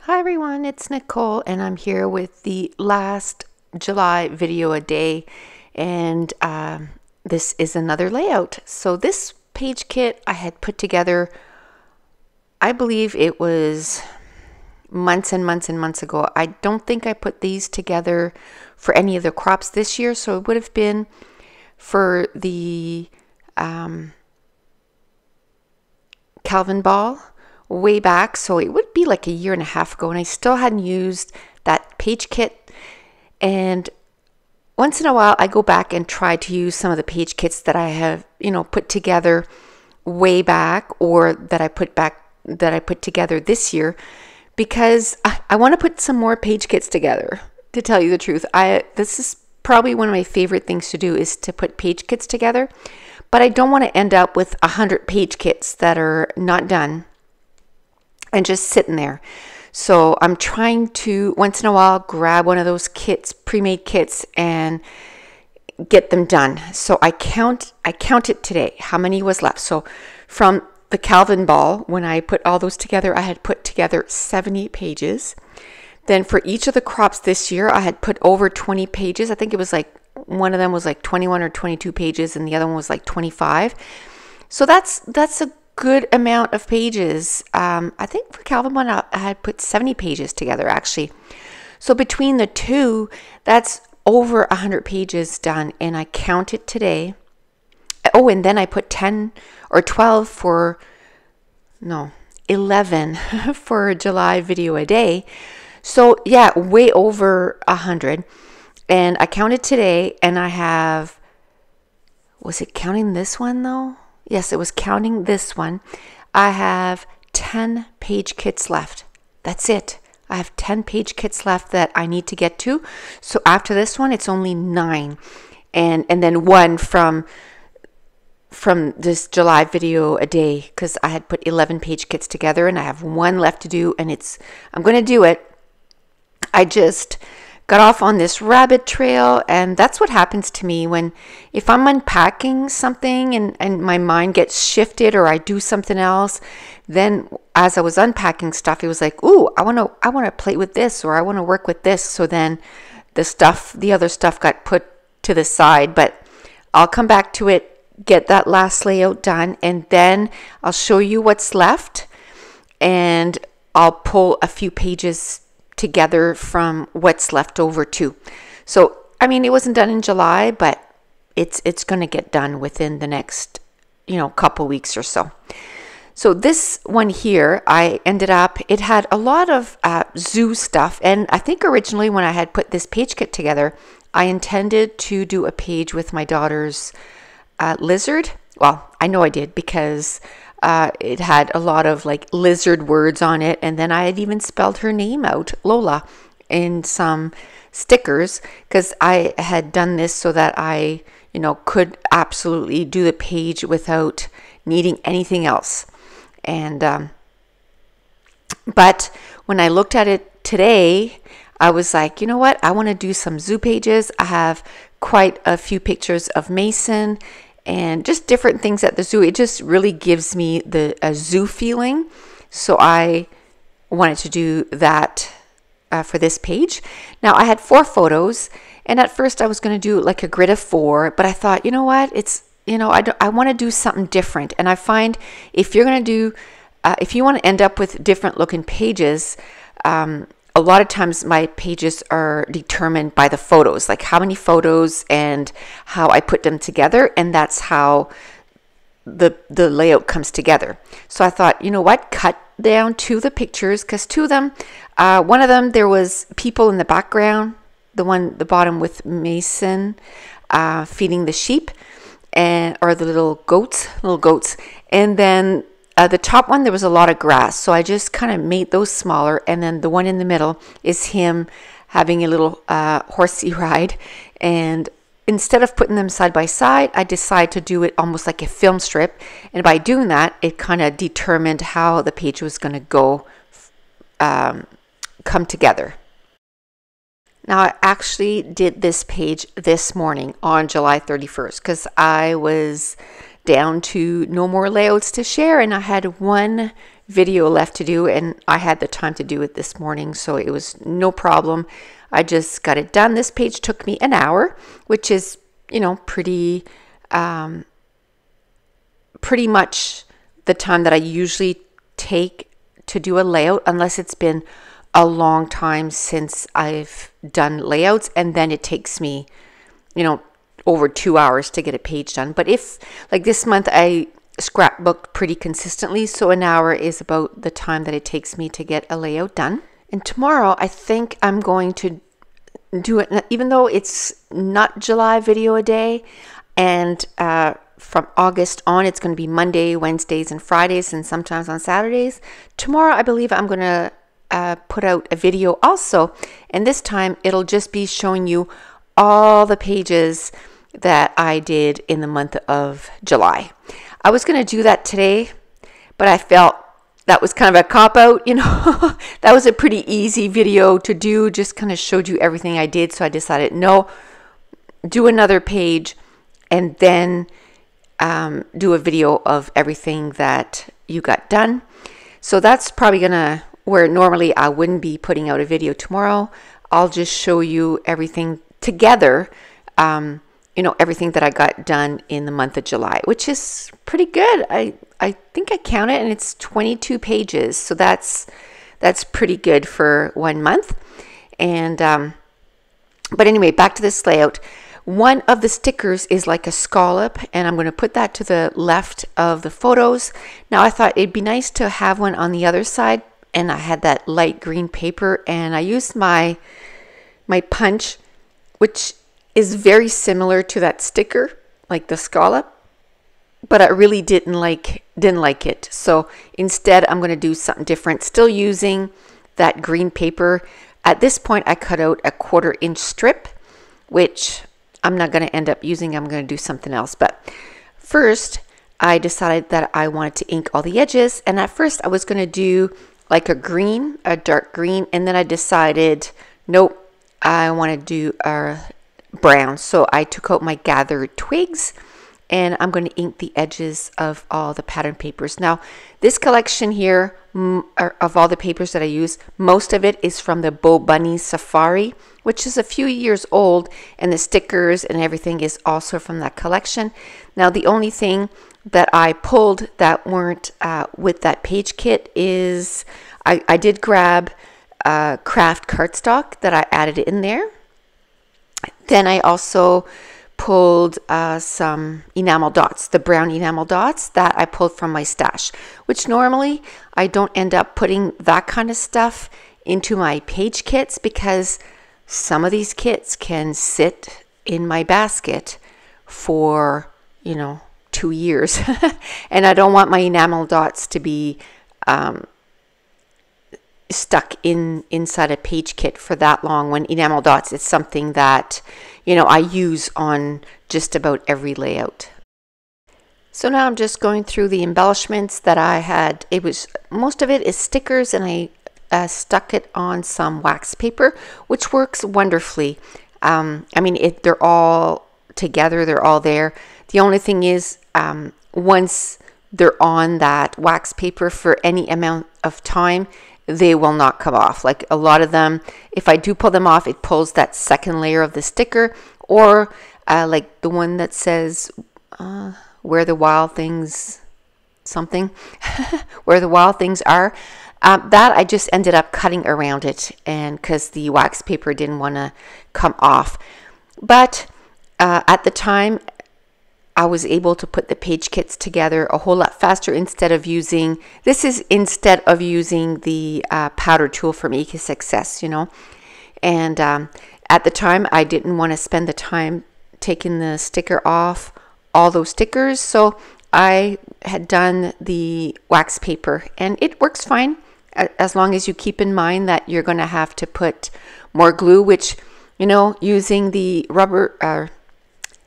Hi everyone, it's Nicole and I'm here with the last July video a day, and this is another layout. So this page kit I had put together, I believe it was months and months and months ago. I don't think I put these together for any of the crops this year, so it would have been for the Calvin ball way back, so it would be like a year and a half ago, and I still hadn't used that page kit. And once in a while I go back and try to use some of the page kits that I have put together way back, or that I put together this year, because I want to put some more page kits together. To tell you the truth, this is probably one of my favorite things to do, is to put page kits together, but I don't want to end up with 100 page kits that are not done and just sitting there. So I'm trying to once in a while grab one of those kits, pre-made kits, and get them done. So I counted today how many was left. So from the Calvin ball, when I put all those together, I had put together 70 pages. Then for each of the crops this year, I had put over 20 pages. I think it was like one of them was like 21 or 22 pages, and the other one was like 25. So that's a good amount of pages. I think for Calvin one, I had put 70 pages together actually. So between the two, that's over 100 pages done, and I counted today. Oh, and then I put 10 or 12 for, no, 11 for July video a day. So yeah, way over 100. And I counted today, and I have, was it counting this one though? Yes, it was counting this one. I have 10 page kits left. That's it. I have 10 page kits left that I need to get to. So after this one, it's only 9. And then one from this July video a day, because I had put 11 page kits together, and I have one left to do, and I'm going to do it. I just got off on this rabbit trail, and that's what happens to me if I'm unpacking something and my mind gets shifted, or I do something else. Then as I was unpacking stuff, it was like, ooh, I want to play with this, or I want to work with this. So then the other stuff got put to the side, but I'll come back to it, get that last layout done, and then I'll show you what's left, and I'll pull a few pages together from what's left over too. So I mean, it wasn't done in July, but it's going to get done within the next couple weeks or so. So this one here, it had a lot of zoo stuff, and I think originally when I had put this page kit together, I intended to do a page with my daughter's lizard. Well, I know I did, because it had a lot of like lizard words on it, and then I had even spelled her name out, Lola, in some stickers, because I had done this so that I could absolutely do the page without needing anything else. And but when I looked at it today, I was like, you know what, I want to do some zoo pages. I have quite a few pictures of Mason and just different things at the zoo. It just really gives me a zoo feeling. So I wanted to do that for this page. Now I had 4 photos, and at first I was going to do like a grid of 4, but I thought, you know what, I want to do something different. And I find if you're going to do, if you want to end up with different looking pages, a lot of times my pages are determined by the photos, like how many photos and how I put them together, and that's how the layout comes together. So I thought, you know what, cut down to the pictures, because 2 of them, one of them there was people in the background, the bottom with Mason feeding the sheep, or the little goats, and then the top one, there was a lot of grass, so I just kind of made those smaller, and then the one in the middle is him having a little horsey ride. And instead of putting them side by side, I decided to do it almost like a film strip, and by doing that, it kind of determined how the page was going to go come together. Now, I actually did this page this morning on July 31st, because I was down to no more layouts to share, and I had one video left to do, and I had the time to do it this morning, so it was no problem. I just got it done. This page took me an hour, which is, you know, pretty much the time that I usually take to do a layout, unless it's been a long time since I've done layouts, and then it takes me, you know, over 2 hours to get a page done. But if, like this month, I scrapbooked pretty consistently, so an hour is about the time that it takes me to get a layout done. And tomorrow I think I'm going to do it, even though it's not July video a day, and from August on it's going to be Monday, Wednesdays, and Fridays, and sometimes on Saturdays. Tomorrow I believe I'm going to put out a video also, and this time it'll just be showing you all the pages that I did in the month of July. I was going to do that today, but I felt that was kind of a cop-out, you know. That was a pretty easy video to do, just kind of showed you everything I did. So I decided, no, do another page and then do a video of everything that you got done. So that's probably gonna, where normally I wouldn't be putting out a video tomorrow. I'll just show you everything together, you know, everything that I got done in the month of July, which is pretty good. I think I counted, and it's 22 pages. So that's pretty good for 1 month. And but anyway, back to this layout. One of the stickers is like a scallop, and I'm going to put that to the left of the photos. Now I thought it'd be nice to have one on the other side, and I had that light green paper, and I used my punch, which is very similar to that sticker, like the scallop, but I really didn't like it. So instead I'm going to do something different, still using that green paper. At this point I cut out a 1/4 inch strip, which I'm not going to end up using. I'm going to do something else. But first I decided that I wanted to ink all the edges, and at first I was going to do like a green, a dark green, and then I decided, nope, I want to do a brown. So I took out my gathered twigs, and I'm going to ink the edges of all the pattern papers. Now this collection here of all the papers that I use, most of it is from the Bo Bunny Safari, which is a few years old, and the stickers and everything is also from that collection. Now the only thing that I pulled that weren't with that page kit is I did grab craft cardstock that I added in there. Then I also pulled some enamel dots, the brown enamel dots that I pulled from my stash, which normally I don't end up putting that kind of stuff into my page kits, because some of these kits can sit in my basket for, you know, 2 years. And I don't want my enamel dots to be stuck inside a page kit for that long, when enamel dots is something that, you know, I use on just about every layout. So now I'm just going through the embellishments that I had. It was, most of it is stickers, and I stuck it on some wax paper, which works wonderfully. I mean, they're all together, they're all there. The only thing is, once they're on that wax paper for any amount of time, they will not come off. Like a lot of them, if I do pull them off, it pulls that second layer of the sticker, or like the one that says where the wild things something where the wild things are, that I just ended up cutting around it, and because the wax paper didn't want to come off. But at the time I was able to put the page kits together a whole lot faster instead of using the powder tool from Eka Success, you know. And at the time I didn't want to spend the time taking the sticker off all those stickers, so I had done the wax paper, and it works fine as long as you keep in mind that you're going to have to put more glue, which, you know, using the rubber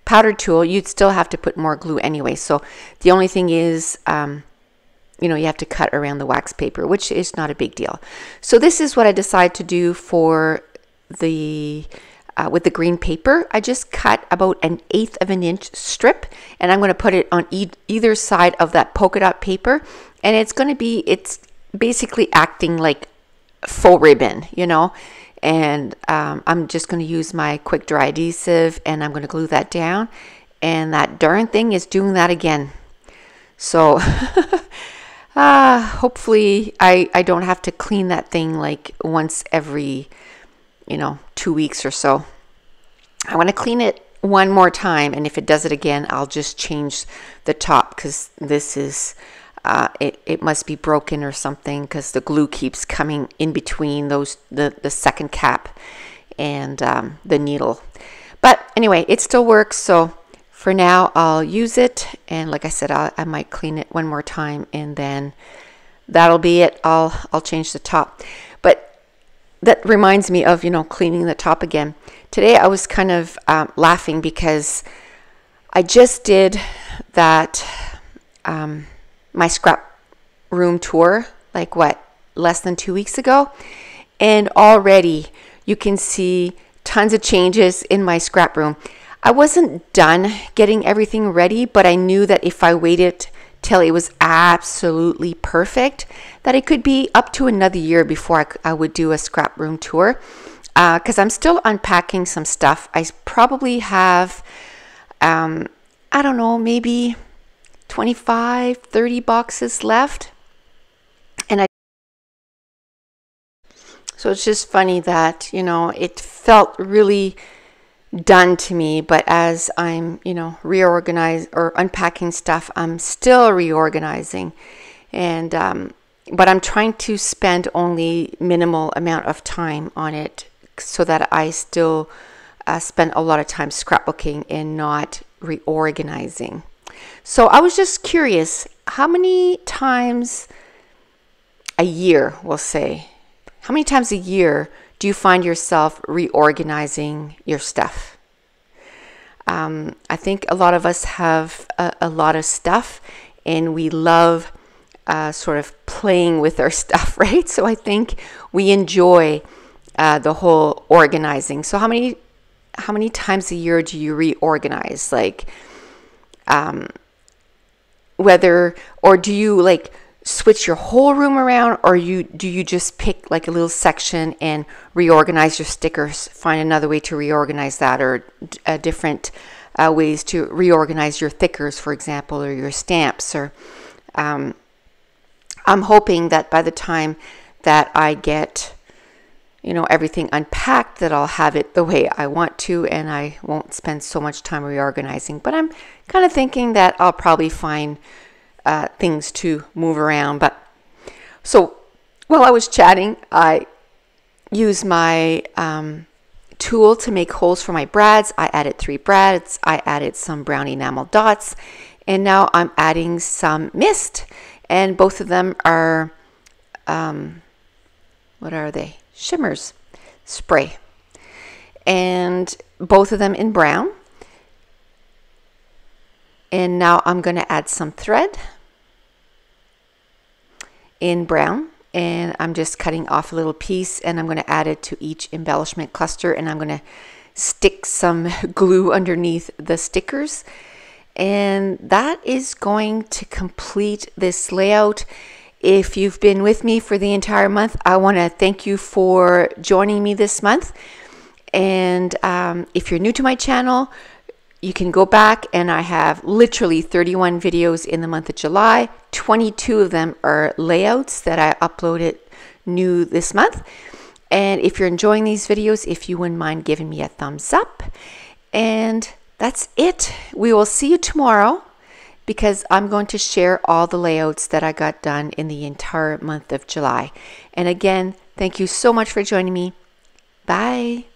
powder tool, you'd still have to put more glue anyway. So the only thing is, you know, you have to cut around the wax paper, which is not a big deal. So this is what I decided to do for the with the green paper. I just cut about 1/8 of an inch strip, and I'm going to put it on either side of that polka dot paper. And it's going to be, basically acting like faux ribbon, you know. And I'm just going to use my quick dry adhesive and I'm going to glue that down. And that darn thing is doing that again. So hopefully I don't have to clean that thing like once every, 2 weeks or so. I want to clean it one more time, and if it does it again, I'll just change the top, because this is it must be broken or something, because the glue keeps coming in between those the second cap and the needle. But anyway, it still works, so for now I'll use it, and like I said, I might clean it one more time, and then that'll be it. I'll change the top. But that reminds me of, cleaning the top again. Today I was kind of laughing because I just did that, my scrap room tour, like less than 2 weeks ago. And already you can see tons of changes in my scrap room. I wasn't done getting everything ready, but I knew that if I waited till it was absolutely perfect, that it could be up to another year before I would do a scrap room tour, because I'm still unpacking some stuff. I probably have, I don't know, maybe 25, 30 boxes left. And so it's just funny that, it felt really done to me, but as I'm reorganizing or unpacking stuff, I'm still reorganizing, and but I'm trying to spend only minimal amount of time on it, so that I still spend a lot of time scrapbooking and not reorganizing. So I was just curious, how many times a year, we'll say, how many times a year do you find yourself reorganizing your stuff? I think a lot of us have a lot of stuff, and we love sort of playing with our stuff, right? So I think we enjoy the whole organizing. So how many times a year do you reorganize? Like, or do you like switch your whole room around, or do you just pick like a little section and reorganize your stickers, find another way to reorganize that, or different ways to reorganize your thickers, for example, or your stamps? Or I'm hoping that by the time that I get everything unpacked, that I'll have it the way I want to, and I won't spend so much time reorganizing. But I'm kind of thinking that I'll probably find things to move around. But so while I was chatting, I used my tool to make holes for my brads. I added 3 brads. I added some brown enamel dots, and now I'm adding some mist, and both of them are what are they? Shimmers spray, and both of them in brown. And now I'm going to add some thread in brown, and I'm just cutting off a little piece, and I'm going to add it to each embellishment cluster, and I'm going to stick some glue underneath the stickers, and that is going to complete this layout. If you've been with me for the entire month, I want to thank you for joining me this month. And if you're new to my channel, you can go back, and I have literally 31 videos in the month of July. 22 of them are layouts that I uploaded new this month. And if you're enjoying these videos, if you wouldn't mind giving me a thumbs up. And that's it. We will see you tomorrow, because I'm going to share all the layouts that I got done in the entire month of July. And again, thank you so much for joining me. Bye.